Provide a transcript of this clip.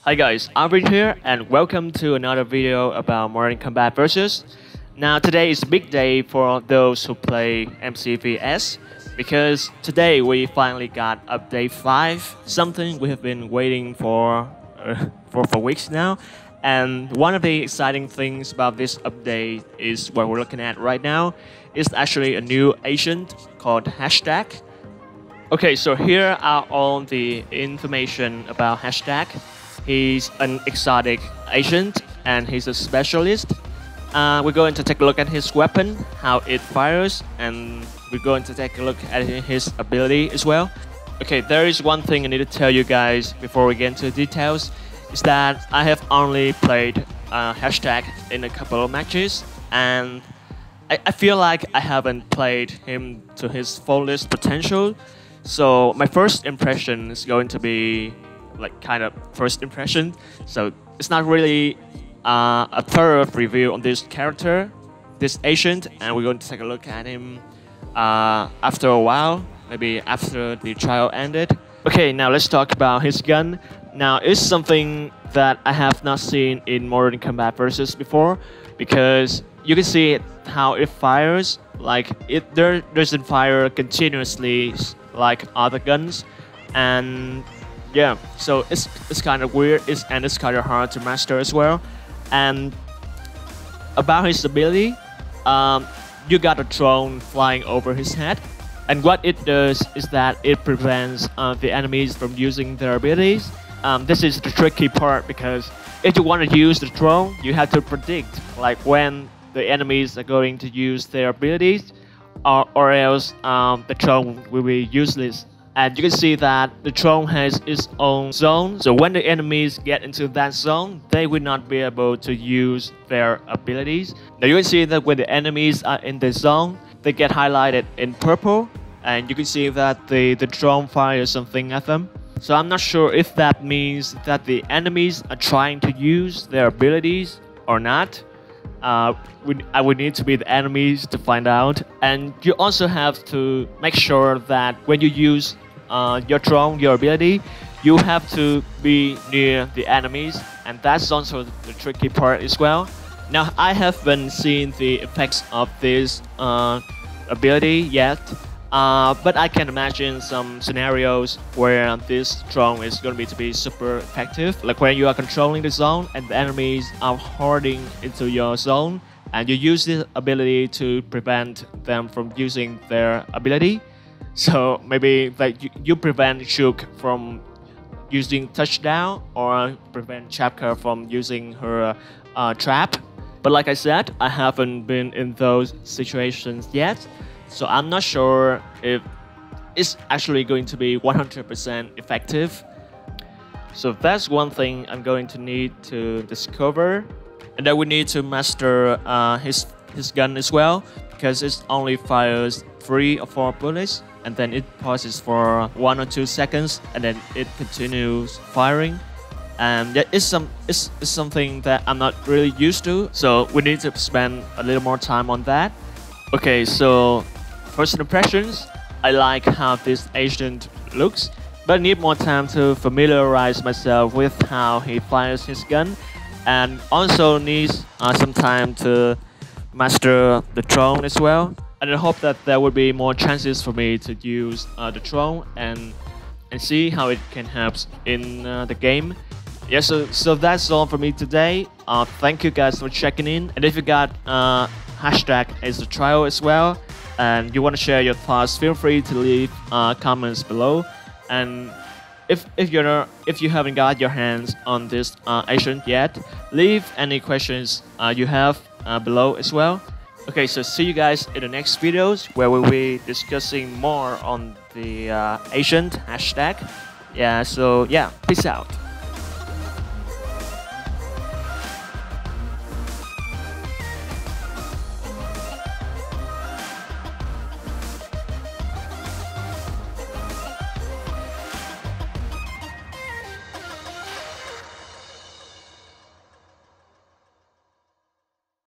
Hi guys, Arvin here and welcome to another video about Mortal Kombat Versus. Now today is a big day for those who play MCVS because today we finally got update 5, something we have been waiting for weeks now. And one of the exciting things about this update is what we're looking at right now. It's actually a new agent called Hashtag. Okay, so here are all the information about Hashtag. He's an exotic agent and he's a specialist. We're going to take a look at his weapon, how it fires, and we're going to take a look at his ability as well. Okay, there is one thing I need to tell you guys before we get into the details, is that I have only played Hashtag in a couple of matches, and I feel like I haven't played him to his fullest potential. So my first impression is going to be like kind of first impression. So it's not really a thorough review on this character, this agent, and we're going to take a look at him after a while, maybe after the trial ended. Okay, now let's talk about his gun. Now it's something that I have not seen in Mortal Kombat Versus before, because you can see how it fires. Like it doesn't fire continuously like other guns, and yeah, so it's kind of weird, and it's kind of hard to master as well. And about his ability, you got a drone flying over his head, and what it does is that it prevents the enemies from using their abilities. This is the tricky part, because if you want to use the drone, you have to predict like when the enemies are going to use their abilities, or else the drone will be useless. And you can see that the drone has its own zone, so when the enemies get into that zone, they will not be able to use their abilities. Now you can see that when the enemies are in the zone, they get highlighted in purple, and you can see that the drone fires something at them. So I'm not sure if that means that the enemies are trying to use their abilities or not. I would need to be the enemies to find out. And you also have to make sure that when you use your drone, your ability, you have to be near the enemies, and that's also the tricky part as well. Now I haven't seen the effects of this ability yet, but I can imagine some scenarios where this drone is going to be super effective, like when you are controlling the zone and the enemies are hoarding into your zone, and you use this ability to prevent them from using their ability. So maybe like you prevent Shulk from using touchdown, or prevent Chapka from using her trap. But like I said, I haven't been in those situations yet, so I'm not sure if it's actually going to be 100% effective. So that's one thing I'm going to need to discover. And then we need to master his gun as well, because it only fires 3 or 4 bullets, and then it pauses for 1 or 2 seconds, and then it continues firing. And that is something that I'm not really used to, so we need to spend a little more time on that. Okay, so first impressions, I like how this agent looks, but I need more time to familiarize myself with how he fires his gun, and also needs some time to master the drone as well. And I hope that there will be more chances for me to use the drone and see how it can help in the game. Yeah, so that's all for me today. Thank you guys for checking in, and if you got Hashtag as a trial as well, and you want to share your thoughts, feel free to leave comments below. And if you haven't got your hands on this agent yet, leave any questions you have below as well. Okay, so see you guys in the next videos, where we'll be discussing more on the agent Hashtag. Yeah, so yeah, peace out.